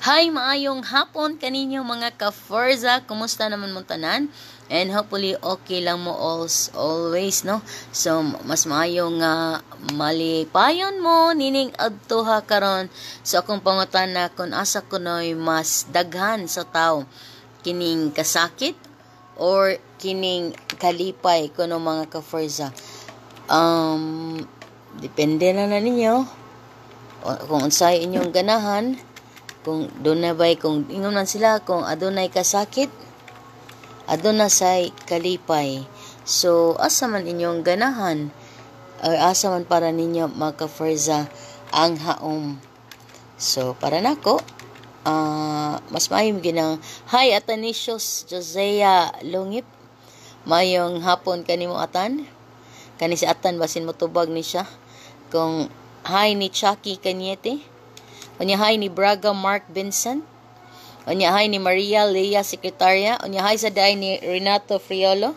Hi, maayong hapon kaninyo mga ka-Forza. Kumusta naman mong tanan? And hopefully okay lang mo always, no? So mas maayong malipayon mo nining adtuha karon sa akong pangutana kung asa kunoy mas daghan sa tawo, kining kasakit or kining kalipay kuno mga ka-Forza. Depende na ninyo kung unsay inyong ganahan, kung dunay kung ingon man sila kung adunay kasakit, aduna say kalipay. So asa man inyong ganahan or asa man para ninyo mga ka-Forza ang haom. So para nako mas maayong ginang hi Atanisios Josea Lungip, mayong hapon kanimo atan, kani si atan basin motubag ni siya. Kung hi ni Chucky Cañete, onya hi ni Braga Mark Vincent, onya hi ni Maria Lea Secretaria, onya hi sa day ni Renato Friolo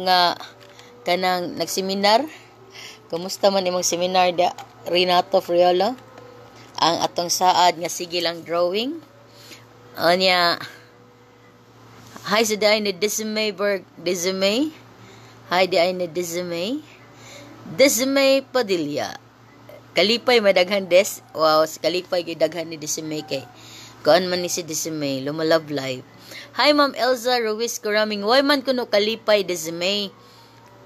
nga kanang nagseminar. Kumusta man imong seminar da Renato Friolo? Ang atong saad nga sige lang drawing. Onya hi sa day ni Desime hi day ni Desime Padilla. Kalipay madaghan des. Wow, si Kalipay gidaghan ni Desime kay. Kuan man ni si Desime, lumalove life. Hi Ma'am Elza Ruiz Kuraming. Why man kuno Kalipay Desime?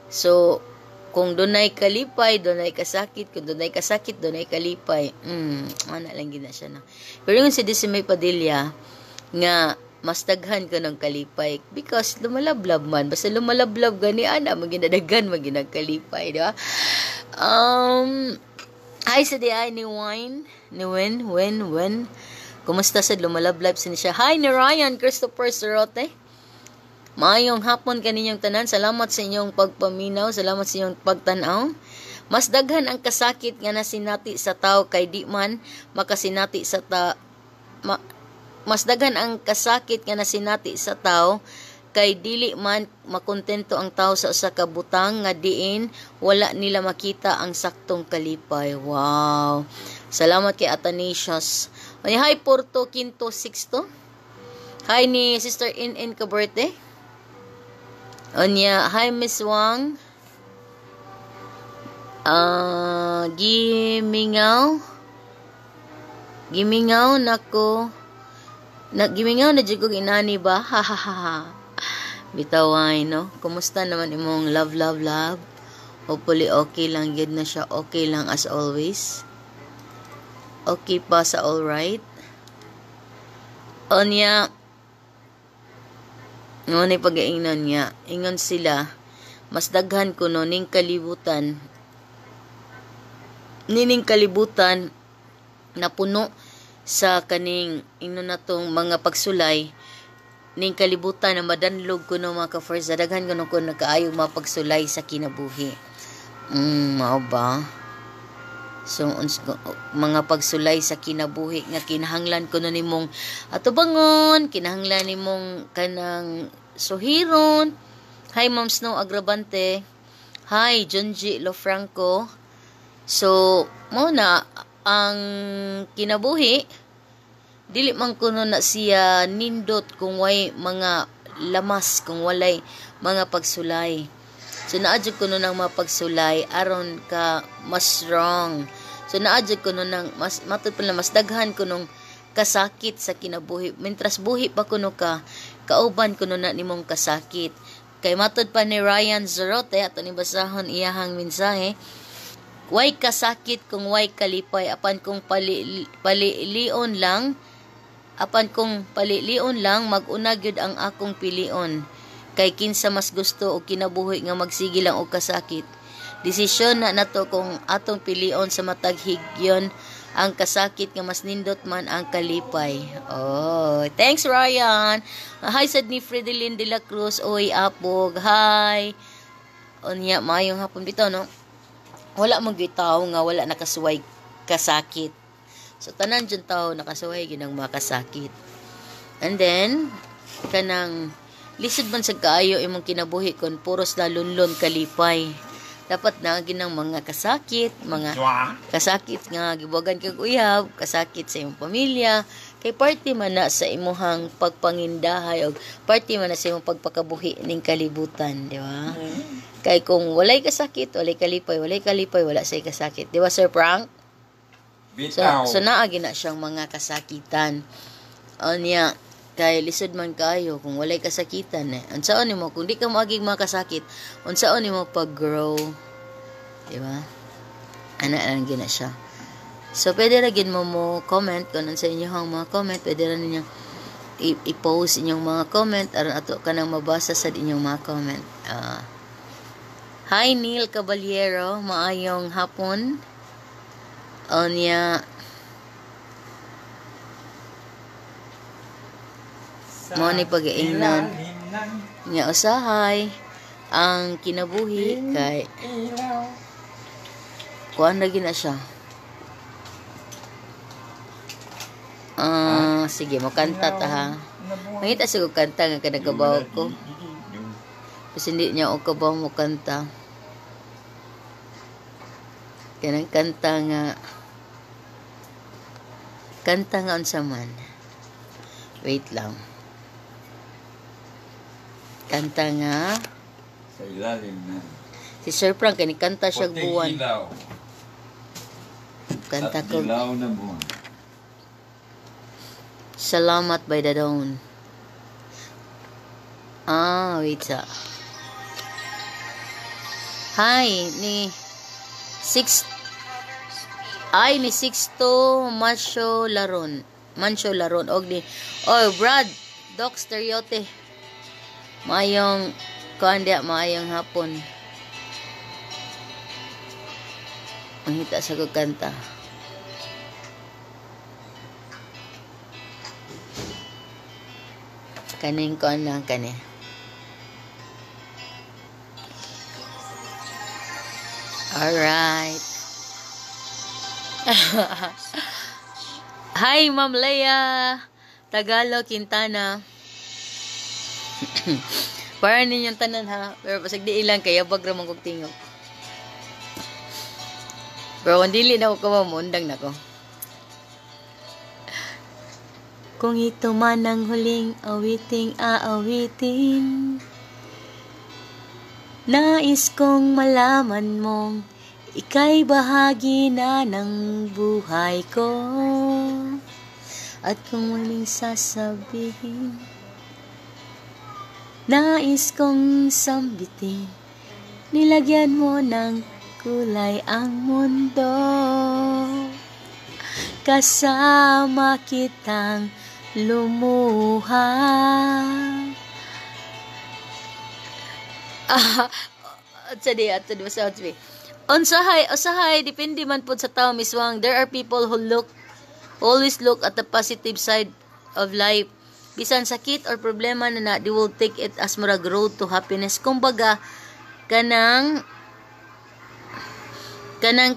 So, kung dunay kalipay, dunay kasakit. Kung dunay kasakit, dunay kalipay. Ana lang gina siya na. Pero yung si Desime Padilla nga mas daghan ko ng kalipay because lumalablab man, basta lumalablab gani ana maginadaghan maginagkalipay, di ba? Hi sa di ay ni Wen kumusta sa lumalablab sin siya. Hi ni Ryan Christopher Sorote, maayong hapon kaninyong tanan, salamat sa inyong pagpaminaw, salamat sa inyong pagtanaw. Mas daghan ang kasakit nga nasinati sa tao kay di man makasinati sa mas daghan ang kasakit nga nasinati sa tao kay dili man makontento ang tao sa usa ka butang nga diin wala nila makita ang saktong kalipay. Wow, salamat kay Atanasius. Hi Porto Quinto Sixto, hi ni Sister In Caberte, onya hi Miss Wang, gimingaw nako. Gimingaw na jud kog inani ba? Ha. Bitaway, no? Kumusta naman imong love? Hopefully okay lang gid na siya. Okay lang as always. Okay pa sa all right. Onya ngunay pag-aingnan niya. Ingon sila, mas daghan ko no ning kalibutan na puno sa kaning ino natong mga pagsulay ning kalibutan na madanlog kuno mga ka-Forza, daghan kuno ko nagkaayo mga pagsulay sa kinabuhi. Mao ba? So mga pagsulay sa kinabuhi nga kinahanglan kuno nimong atubangon, kinahanglan nimong kanang suhiron. Hi Ma'am Snow Agravante, hi Junji Lofranco. So mo na ang kinabuhi dili man kuno na siya nindot kung way mga lamas, kung walay mga pagsulay. So naadjud kuno nang mga pagsulay aron ka mas strong. So naadjud kuno nang mas matud pa mas daghan kunong kasakit sa kinabuhi. Mentras buhi pa kuno ka, kauban kuno na nimong kasakit. Kay matud pa ni Ryan Zorote ato ni basahon iyahang mensahe, way kasakit kung way kalipay, apan kung palilion lang mag-una gyud ang akong pilion. Kay kinsa mas gusto o kinabuhi nga magsige lang og kasakit. Desisyon na nato kung atong pilion sa matag higyon ang kasakit nga mas nindot man ang kalipay. Oh, thanks Ryan. Hi sad ni Fredelyn de la Cruz, oy apog. Hi. Onya maayong hapon bitaw, no? Wala mong gitaw nga wala nakasuway kasakit. So tanan jud tawo nakasuway ginang mga kasakit. And then kanang lisod man sa kaayo imong kinabuhi kon puros lalunlon kalipay. dapat na ginang mga kasakit, mga kasakit nga gibuwagan kag uyab, kasakit sa imong pamilya, kay party man na sa imuhang pagpangindahay o party man na sa imong pagpakabuhi ning kalibutan, di ba? Kay kung walay kasakit, walay kalipay, wala say kasakit. Di ba, Sir Frank? So naa gina siyang mga kasakitan. Niya, kay lisod man kayo kung walay kasakitan unsaon nimo kung di ka moaging makasakit unsaon nimo pag-grow, di ba? Ana lang gina siya. So pwede ra gid mo comment kung sa inyong mga comment, pwede ra ninyong i-post inyong mga comment aron ato kanang mabasa sa inyong mga comment. Hi Neil Caballero, maayong hapon. Niya mo ni pag-iingnan nga usahay ang kinabuhi kay kuan na gina siya. Sige mo kanta ta ha. Mangita siguro kanta nga kanagabaw ko. Kasi hindi niya o kabaw mo kanta. Kanang kanta nga unsa man. Wait lang. Kanta nga sa ilalim na si Sir Frank kani kanta siya buwan. Kanta ko dilaw na buwan. Salamat by the dawn. Wait sa. Hi ni 6 Mancho Laron og ni Brad Doc Stereote. Mayong maayong hapon. Ang hita sa kanta. Kaning kuan lang kani. Alright. Hi Ma'am Leia Tagalog Quintana. Para ninyong tanan ha. Pero pasag di ilang kaya bag ramang kong tingog. Pero kung dili na ako kamamundang na ko. Kung ito man ang huling aawiting, nais kong malaman mong ika'y bahagi na ng buhay ko. At kung muling sasabihin, nais kong sambitin, nilagyan mo ng kulay ang mundo. Kasama kitang lumuha. Usahay, depende man po sa tao miswang. There are people who always look at the positive side of life. Bisan sakit or problema na they will take it as murag road to happiness. Kumbaga, kanang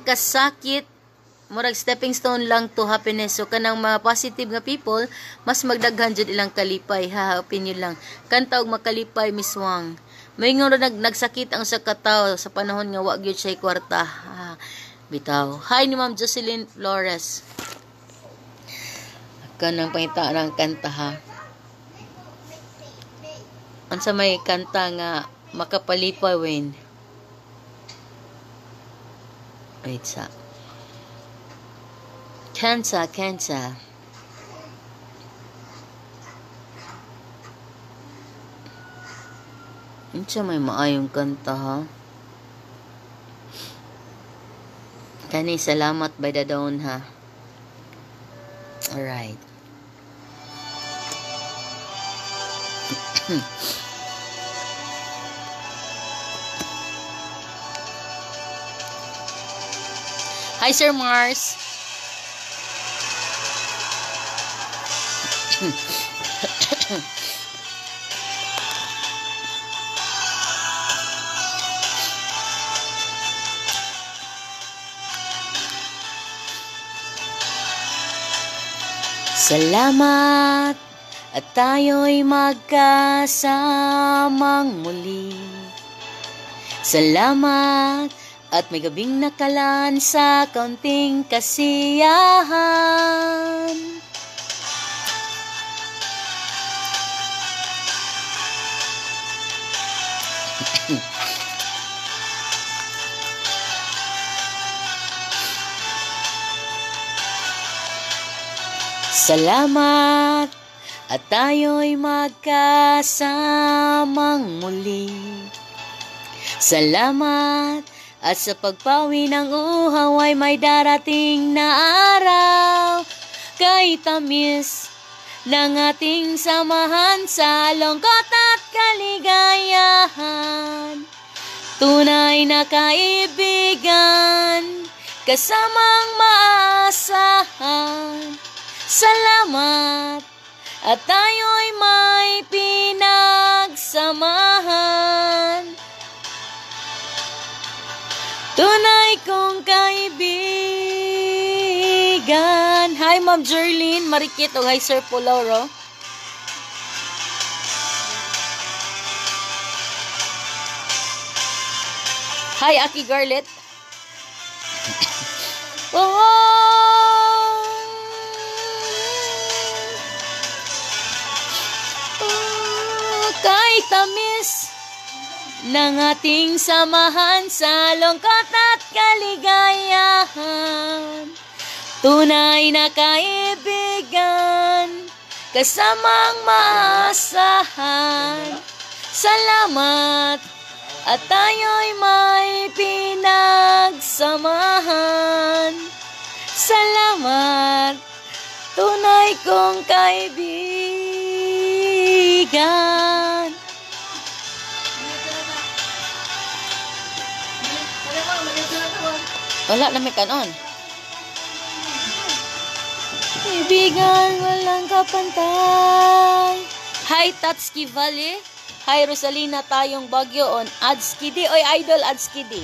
kasakit, murag stepping stone lang to happiness. So, kanang mga positive nga people, mas magdaghan dyan ilang kalipay. Opinion lang. Kanta og makalipay, miswang. May nga nagsakit ang sa katao sa panahon nga wag yun siya'y kwarta. Bitaw. Hi ni Ma'am Jocelyn Flores. Kanang pangita ng kanta ha. Ansa may kanta nga makapalipay wen. Wait sa. Kansa. Ansa may maayong kanta ha. Kani salamat by the dawn ha. Alright. Hi Sir Mars. Salamat at tayo'y magkasamang muli. Salamat At may gabing nakalan sa kaunting kasiyahan. Salamat at tayo'y magkasamang muli. Salamat at sa pagpawi ng uhaw ay may darating na araw. Kay tamis ng ating samahan sa lungkot at kaligayahan. Tunay na kaibigan, kasamang maasahan. Salamat at tayo'y may pinagsamahan. Tunay kong kaibigan. Hi Ma'am Jerlyn, Marikit, o hi Sir Pulauro. Hi Aki Garlet. Kay tamis ng ating samahan sa lungkot at kaligayahan. Tunay na kaibigan, kasamang maasahan. Salamat at tayo'y may pinagsamahan. Salamat, tunay kong kaibigan. Wala na may kanon. Kaibigan, walang kapantay. Hi, Tatski Valley. Hi, Rosalina Tayong Bagyo on Adskidi. Oy, Idol Adskidi.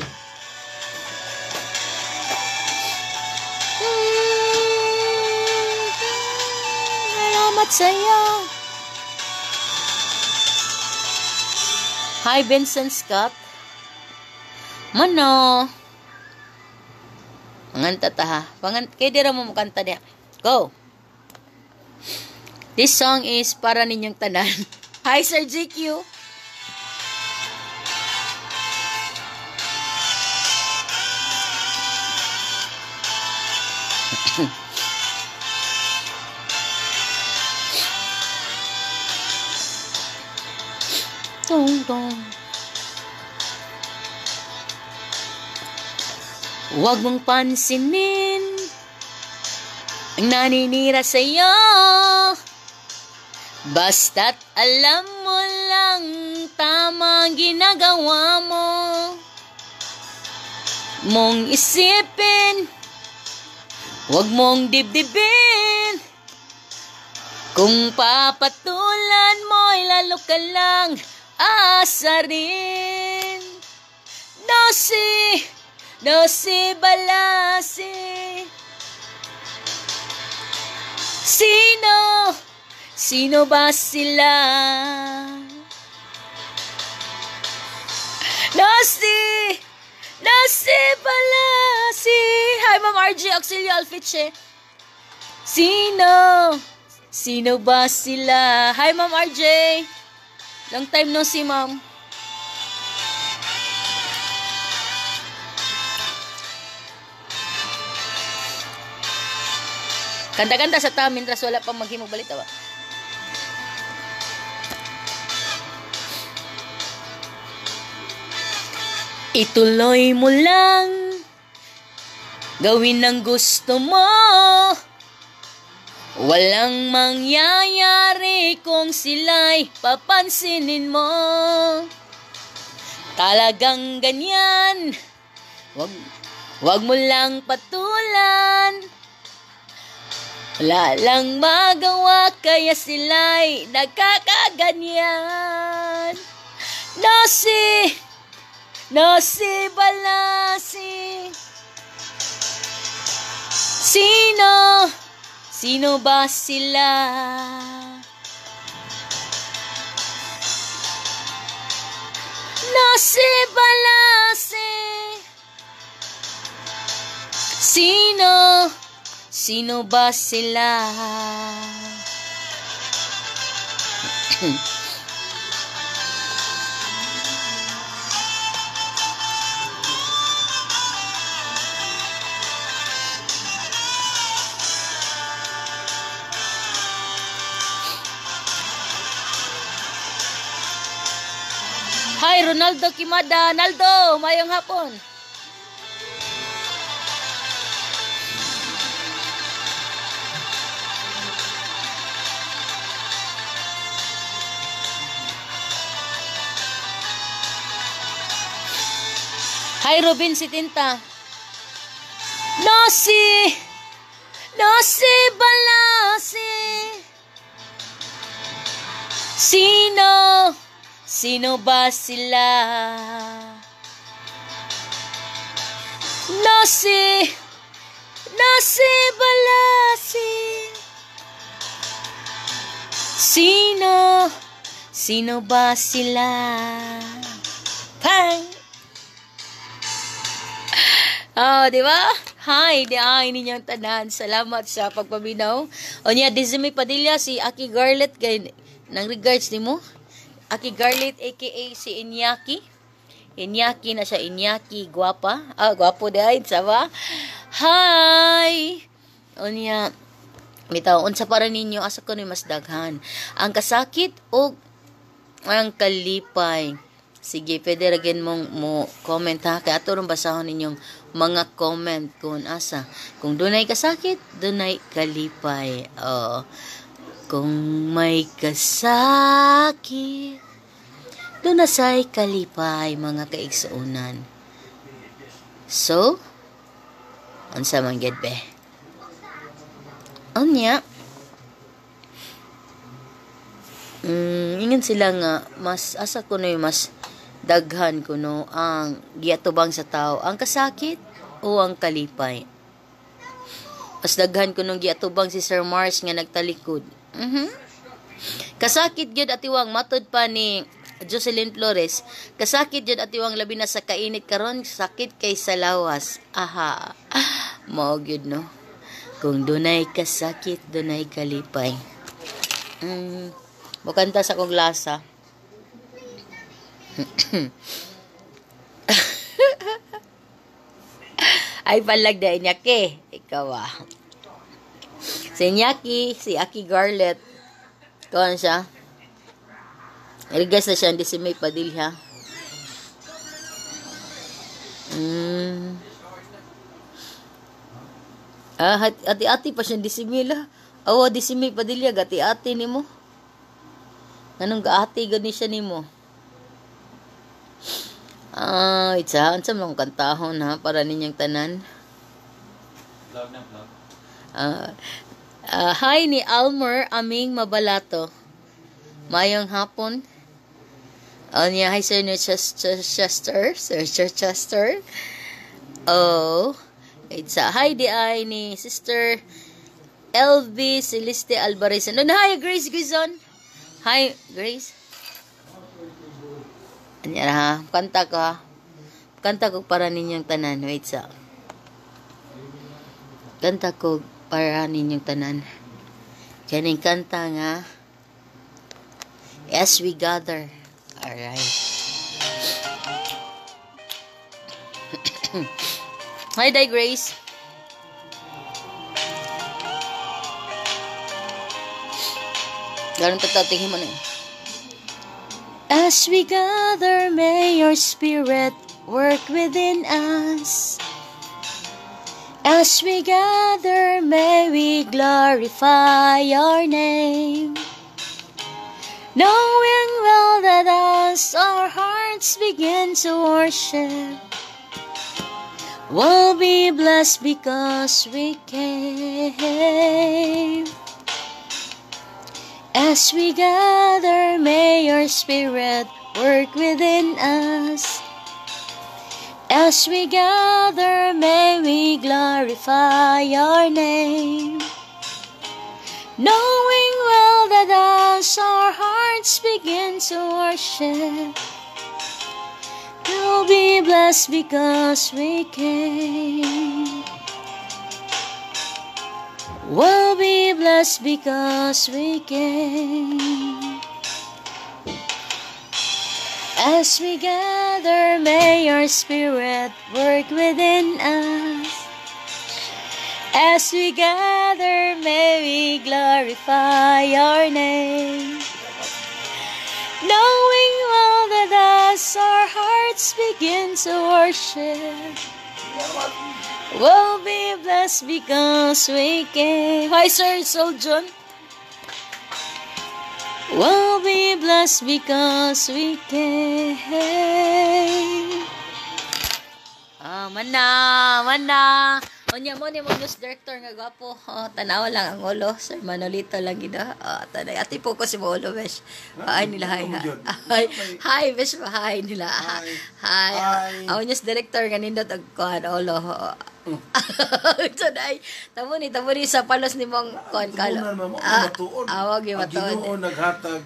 Salamat sa'yo. Hi, Vincent Scott. Mano? Panganta ta ha. Kaya di mo makanta niya. Go. This song is para ninyong tanan. Hi, Sir GQ. Tong tong. Huwag mong pansinin ang naninira sa'yo. Basta't alam mo lang tama ang ginagawa mo. Mong isipin, huwag mong dibdibin. Kung papatulan mo'y lalo ka lang aasarin. No si balasi. Sino ba sila? No si balasi. Hi Ma'am RJ Auxilio Alfiche. Sino ba sila? Hi Ma'am RJ. Long time no see Ma'am. Kanta-kanta sa tamin tras wala pang maghimog balita ba? Ituloy mo lang, gawin ang gusto mo. Walang mangyayari kung sila'y papansinin mo. Talagang ganyan, wag mo lang patulan. Wala lang magawa kaya sila'y nagkakaganyan. No si balasi. Sino ba sila? No si balasi. Sino? Sino ba sila? Hi, Ronaldo Kimada. Naldo, mayong hapon. Hi, Robin Sitinta. Nasi balasi. Sino? Sino ba sila? Nasi balasi. Sino? Sino ba sila? Pang! Oh, di ba? Hi, di ay ninyong tanan. Salamat sa pagpaminaw. O niya, Dizzy Padilla, si Aki Garlet, kay nang regards ni mo. Aki Garlet, aka si Inyaki. Inyaki na siya, Inyaki, guwapa. Ah, guwapo di ay, sawa. Hi! O niya, bitaw, unsa para ninyo, asa ko ni mas daghan. Ang kasakit o ang kalipay. Sige, pwede ragin mong mo comment ha. Kaya ato rin basahon ninyong mga comment kung asa. Kung dunay kasakit, dunay kalipay. Kung may kasakit, dunasay kalipay, mga kaigsuunan. So, unsa man gid be? Unya, ingon sila nga, mas asa ko na mas daghan kuno ang giatubang sa tao, ang kasakit o ang kalipay. Mas daghan kuno giatubang si Sir Mars nga nagtalikod. Kasakit gyud atiwang matud pa ni Jocelyn Flores. Kasakit gyud atiwang labi na sa kainit karon, sakit kay sa lawas. Aha. Mao gyud no. Kung dunay kasakit, dunay kalipay. Mukanta sa kong lasa. Ay palagda Inyaki. Ikaw Si Inyaki, si Aki Garlet. Ikaw siya. Irigas na siya, hindi si May Padilla. Ati-ati pa siya, di si Mila. Awa, di si May Padilla, gati-ati ni mo. Anong gaati gani siya ni mo? Itsahan sa mga kantahon ha, para ninyang tanan. Vlog na vlog. Hi ni Almer Aming Mabalato. Mayong hapon. Niya, hi Sir Chester. Sir Chester. Oh. Hi di ay ni Sister LV Celeste Alvarez. Hi Grace Guzon. Hi Grace. Anya ha, kanta ko ha. Kanta ko para ninyong tanan. Wait sa. Kanta ko para ninyong tanan. Kaning kanta nga. As we gather. Alright. Hi, Day Grace. Ganun tatatingin mo na eh. As we gather, may your spirit work within us. As we gather, may we glorify your name. Knowing well that as our hearts begin to worship, we'll be blessed because we came. As we gather, may your spirit work within us. As we gather, may we glorify your name. Knowing well that as our hearts begin to worship, we'll be blessed because we came. We'll be blessed because we came. As we gather, may your spirit work within us. As we gather, may we glorify your name. Knowing well that as our hearts begin to worship, we'll be blessed because we came. Hi, Sir Soul John. We'll be blessed because we came. Mana. Onya mo ni mo news director nga gwapo. Tanawa lang ang ulo. Sir Manolito lang gida. Tanay ati po ko si Molo besh. Hi nila hi. Hi besh hi nila. Hi. Ang news director nga nindot og kuan ulo. Tanay. Tamo ni sa palos ni mong kuan kalo. Awag yung matuod. Ang Ginoo naghatag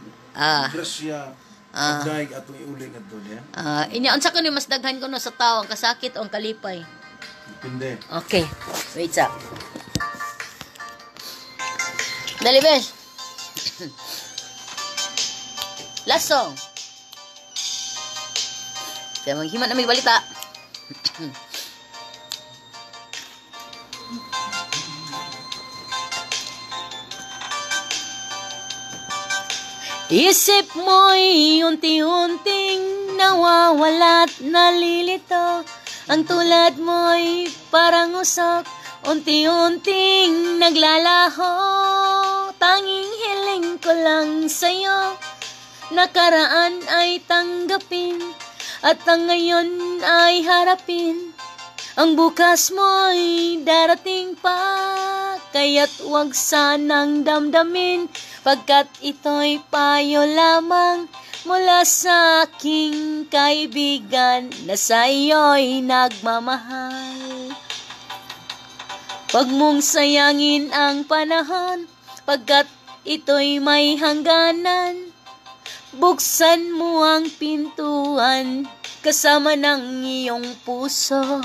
grasya pagdaig atong iuling adto niya. Inya unsa ko ni mas daghan ko no sa tawo ang kasakit o ang kalipay? Depende. Okay. Wait up. Dali, besh. Last song. Kaya maghiman na may balita. Isip mo'y unti-unting nawawala't nalilito. Ang tulad mo'y parang usok, unti-unting naglalaho. Tanging hiling ko lang sa'yo, nakaraan ay tanggapin, at ang ngayon ay harapin. Ang bukas mo'y darating pa, kaya't huwag sanang damdamin, pagkat ito'y payo lamang mula sa aking kaibigan na sa iyo'y nagmamahal. Huwag mong sayangin ang panahon, pagkat ito'y may hangganan. Buksan mo ang pintuan kasama ng iyong puso.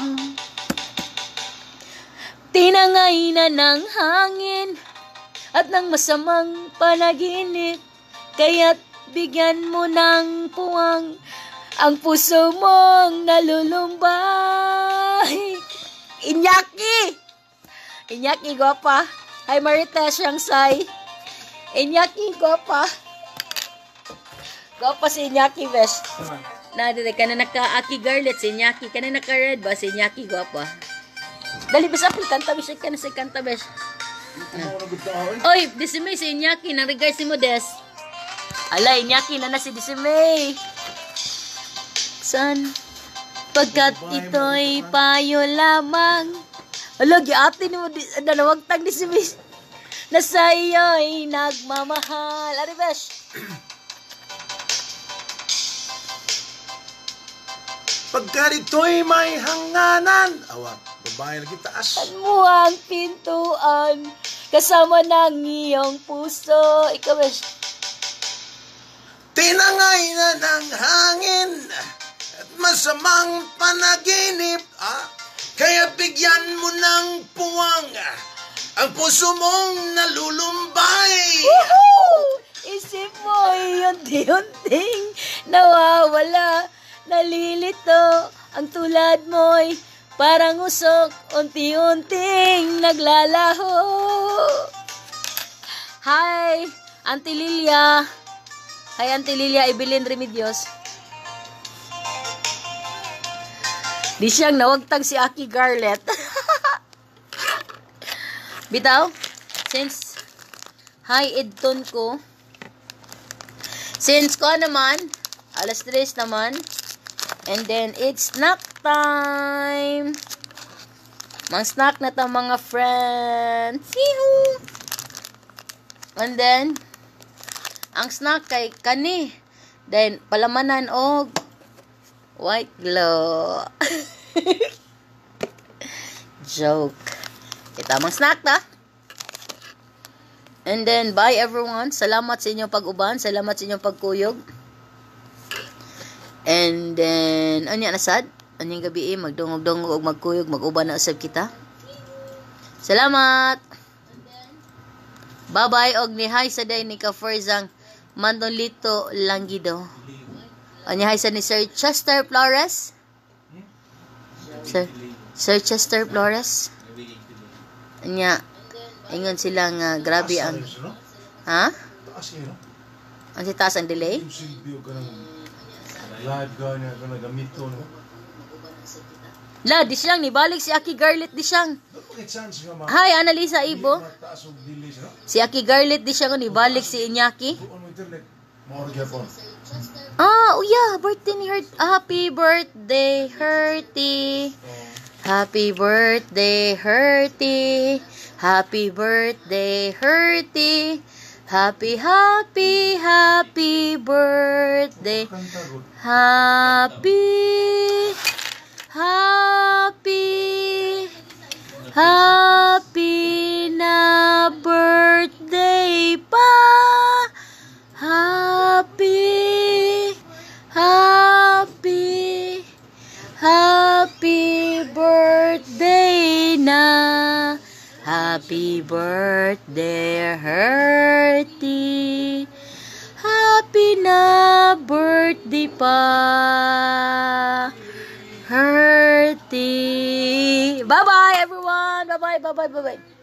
Tinangay na ng hangin at ng masamang panaginip, kaya't bigyan mo ng puwang ang puso mong nalulumbay. Inyaki gwapa. Hi Marita Shangsay. Inyaki gwapa. Gwapa si Inyaki best. Dili ka na naka-aki garlet si Inyaki. Ka na naka-red ba si Inyaki gwapa. Dali bes apil kanta bes ka na si kanta bes. Oy, disimay si Inyaki nang regard si Modes. Alay, Inyaki na si Disimay. San? Pagkat ito'y payo lamang. Hala, giati ni mo, nanawagtag Disimay. Na sa iyo'y nagmamahal. Aribesh. Pagkat ito'y may hangganan. Awag, babae lagi taas. Tan mo ang pintuan kasama ng iyong puso. Ikaw, Besh. Tinangay na ng hangin at masamang panaginip, kaya bigyan mo ng puwang ang puso mong nalulumbay. Woohoo! Isip mo'y unti-unting nawawala, nalilito. Ang tulad mo'y parang usok, unti-unting naglalaho. Hi, Auntie Lilia. Hi, Auntie Lilia Evelyn Remedios. Di siyang nawagtag si Aki Garlet. Bitaw, since hi Edton ko. Since ko naman, alas 3 naman. And then, it's snack time. Mang snack na ta mga friends. Yee-hoo! And then, ang snack kay kani. Then, palamanan og white glow. Joke. Kita mang snack ta. And then, bye everyone. Salamat sa inyong pag-uban. Salamat sa inyong pagkuyog. And then, anya nasad? Anyang gabi magdungog-dungog og magkuyog. Mag-uban na usab kita. Salamat! Bye-bye og ni hi sa day ni ka Ferzang Mandolito Langido. Ani hi sa ni Sir Chester Flores. Sir Chester Flores. Anya ingon sila nga grabe ang ha? Taas yun, no? Ang sitaas ang delay? Yung silbiyo ka ng live ganya ka na gamito, no? La, di siyang nibalik si Aki Garlet di siyang. Bakit chance nga ma? Hi, Annalisa Ibo. Mataas yung bilis, no? Si Aki Garlet di siya nibalik si Iñaki. Doon mo internet. Maorag yapon. Oh yeah, birthday ni Hurt. Happy birthday, Hurty. Happy birthday, Hurty. Happy birthday, Hurty. Happy birthday. Happy na birthday pa. Happy birthday na. Happy birthday, Hurty. Happy na birthday pa, Hurty. Bye-bye, everyone. Bye-bye.